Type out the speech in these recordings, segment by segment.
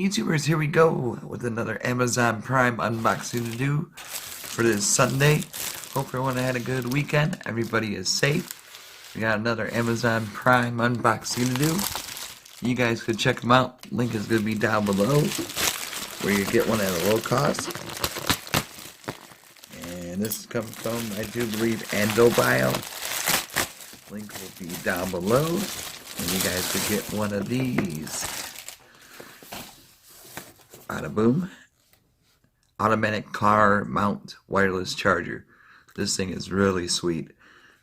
YouTubers, here we go with another Amazon Prime unboxing to do for this Sunday. Hope everyone had a good weekend. Everybody is safe. We got another Amazon Prime unboxing to do. You guys could check them out. Link is going to be down below where you get one at a low cost. And this comes from, I do believe, andobil. Link will be down below. And you guys could get one of these. Bada boom. Automatic car mount wireless charger. This thing is really sweet.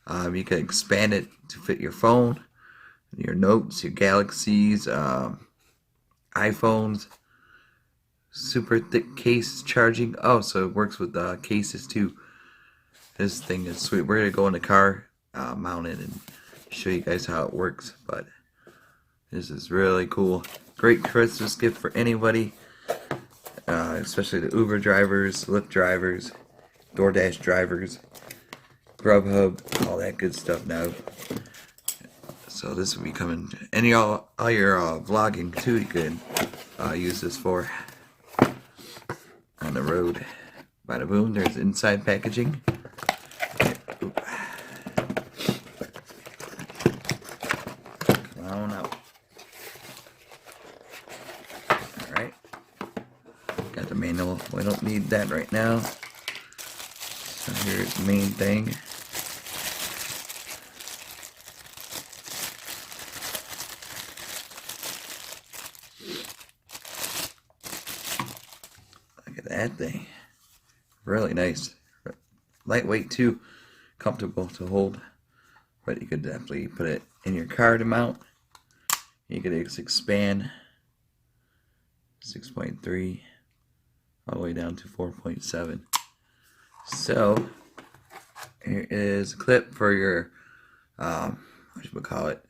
You can expand it to fit your phone, your notes, your galaxies, iPhones. Super thick case charging. Oh, so it works with cases too. This thing is sweet. We're gonna go in the car, mount it, and show you guys how it works. But this is really cool. Great Christmas gift for anybody. Especially the Uber drivers, Lyft drivers, DoorDash drivers, Grubhub, all that good stuff now. So this will be coming, and all your vlogging too. You can use this for on the road. Bada boom. There's inside packaging. Oop. Come on out. Got the manual. We don't need that right now. So here's the main thing. Look at that thing. Really nice. Lightweight too. Comfortable to hold. But you could definitely put it in your car to mount. You could expand 6.3 all the way down to 4.7. So here is a clip for your what should we call it,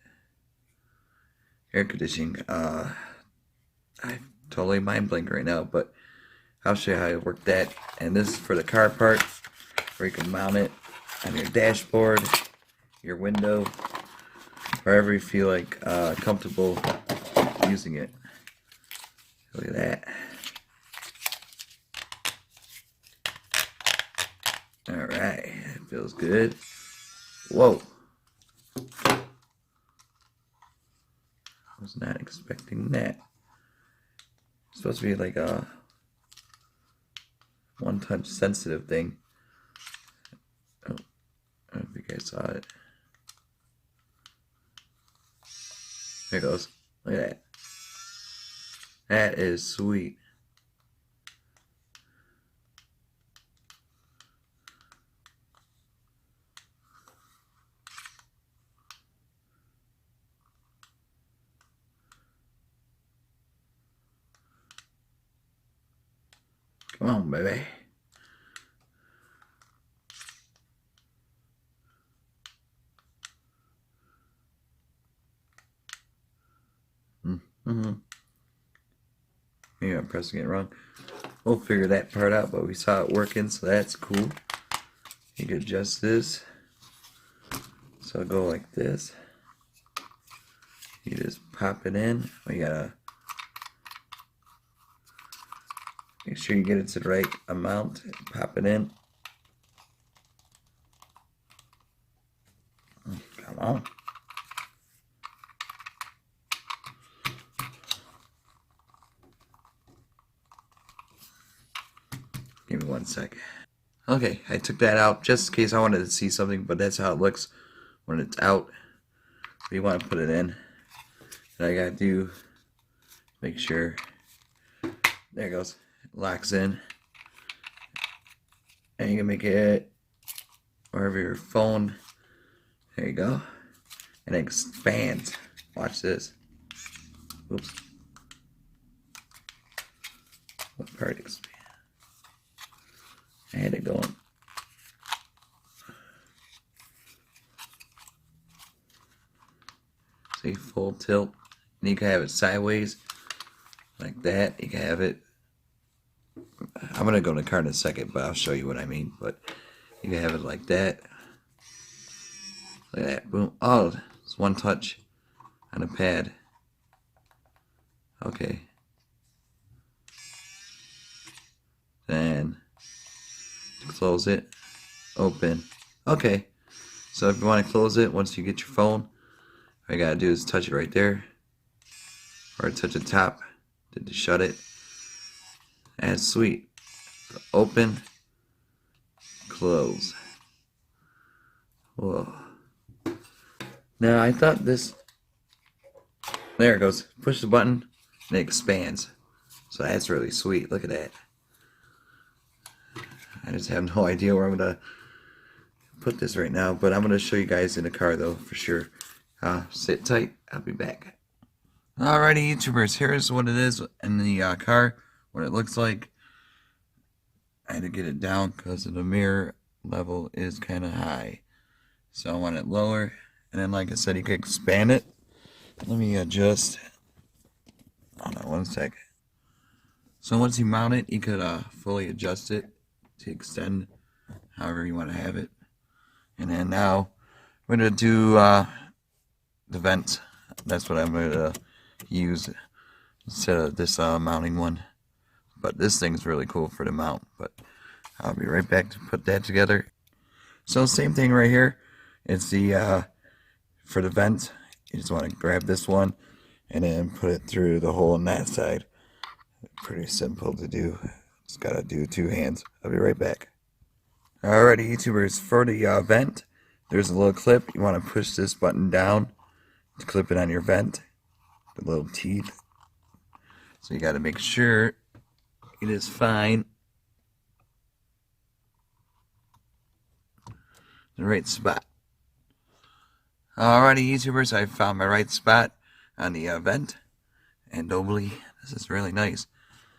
air conditioning. I'm totally mind blank right now, but I'll show you how to work that. And this is for the car part, where you can mount it on your dashboard, your window, wherever you feel like comfortable using it. Look at that. Alright, it feels good. Whoa. I was not expecting that. It's supposed to be like a one-touch sensitive thing. Oh, I don't know if you guys saw it. There it goes. Look at that. That is sweet. Come on, baby. Maybe I'm pressing it wrong. We'll figure that part out, but we saw it working, so that's cool. You can adjust this. So it'll go like this. You just pop it in. We gotta make sure you get it to the right amount. Pop it in. Come on. Give me 1 second. Okay, I took that out just in case I wanted to see something, but that's how it looks when it's out. You want to put it in. And I gotta do, make sure, there it goes, it locks in. And you can make it wherever your phone, there you go. And it expands. Watch this. Oops. What part expands? I had it going. See, full tilt. And you can have it sideways, like that. You can have it. I'm going to go in the car in a second, but I'll show you what I mean. But you can have it like that. Like that. Boom. Oh, it's one touch on a pad. Okay. Then close it, open. Okay, so if you want to close it once you get your phone, all you gotta do is touch it right there, or touch the top to shut it. That's sweet. So open, close. Whoa. Now I thought this, there it goes. Push the button and it expands. So that's really sweet. Look at that. I just have no idea where I'm gonna put this right now, but I'm gonna show you guys in the car though for sure. Sit tight. I'll be back. Alrighty, YouTubers. Here's what it is in the car. What it looks like. I had to get it down because the mirror level is kind of high, so I want it lower. And then, like I said, you can expand it. Let me adjust. Hold on one sec. So once you mount it, you could fully adjust it to extend however you want to have it. And then now we're going to do the vent. That's what I'm going to use instead of this mounting one. But this thing's really cool for the mount. But I'll be right back to put that together. So same thing right here. It's the for the vent. You just want to grab this one and then put it through the hole on that side. Pretty simple to do. Just gotta do two hands. I'll be right back. Alrighty, YouTubers, for the vent, there's a little clip. You want to push this button down to clip it on your vent. The little teeth. So you got to make sure it is fine. The right spot. Alrighty, YouTubers, I found my right spot on the vent. Andobily. This is really nice.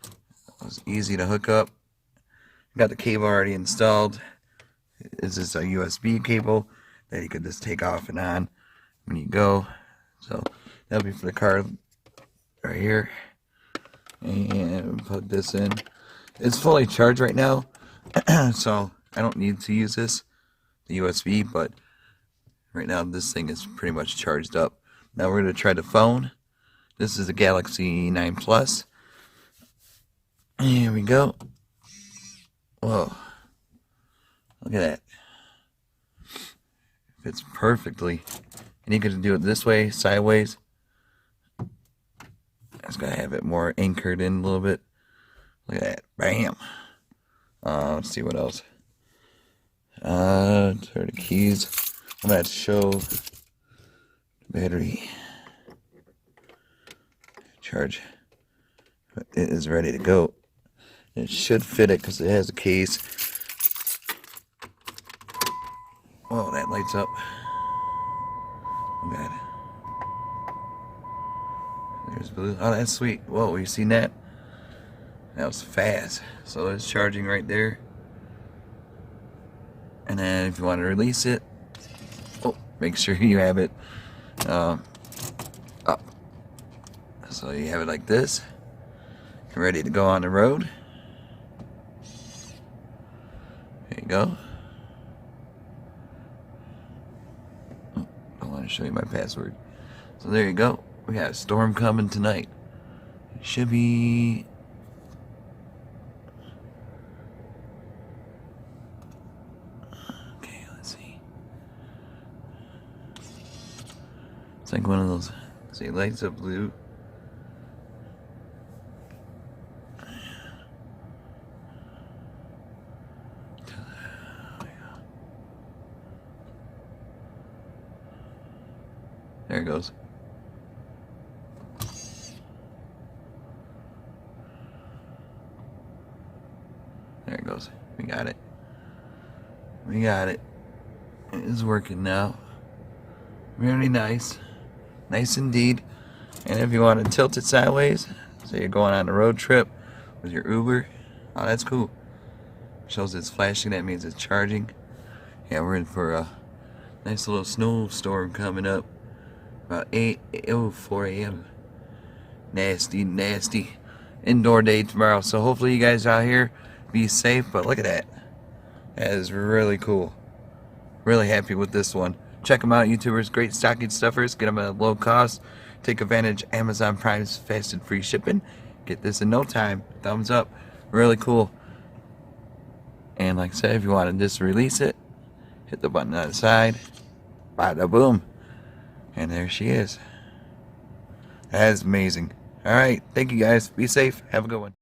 It was easy to hook up. Got the cable already installed. This is a USB cable that you could just take off and on when you go. So that'll be for the car right here. And plug this in. It's fully charged right now, so I don't need to use this, the USB, but right now this thing is pretty much charged up. Now we're going to try the phone. This is the Galaxy 9 Plus. Here we go. Whoa. Look at that. Fits perfectly. And you can do it this way, sideways. I just gotta have it more anchored in a little bit. Look at that. Bam. Let's see what else. Turn the keys. I'm gonna have to show the battery. Charge. It is ready to go. It should fit it because it has a case. Oh, that lights up. Oh, God. There's blue. Oh, that's sweet. Whoa, you seen that? That was fast. So it's charging right there. And then if you want to release it, oh, make sure you have it up. So you have it like this. You're ready to go on the road. There you go. Oh, I want to show you my password. So there you go. We got a storm coming tonight. It should be... Okay, let's see. It's like one of those... See, it lights up blue. There it goes. There it goes. We got it. We got it. It is working now. Really nice. Nice indeed. And if you want to tilt it sideways, so you're going on a road trip with your Uber, oh, that's cool. Shows it's flashing, that means it's charging. Yeah, we're in for a nice little snowstorm coming up. About 4 a.m. Nasty, nasty indoor day tomorrow. So hopefully you guys out here be safe. But look at that. That is really cool. Really happy with this one. Check them out, YouTubers. Great stocking stuffers. Get them at a low cost. Take advantage of Amazon Prime's fast and free shipping. Get this in no time. Thumbs up. Really cool. And like I said, if you want to just release it, hit the button on the side, bada boom, and there she is. That is amazing. Alright, thank you guys. Be safe. Have a good one.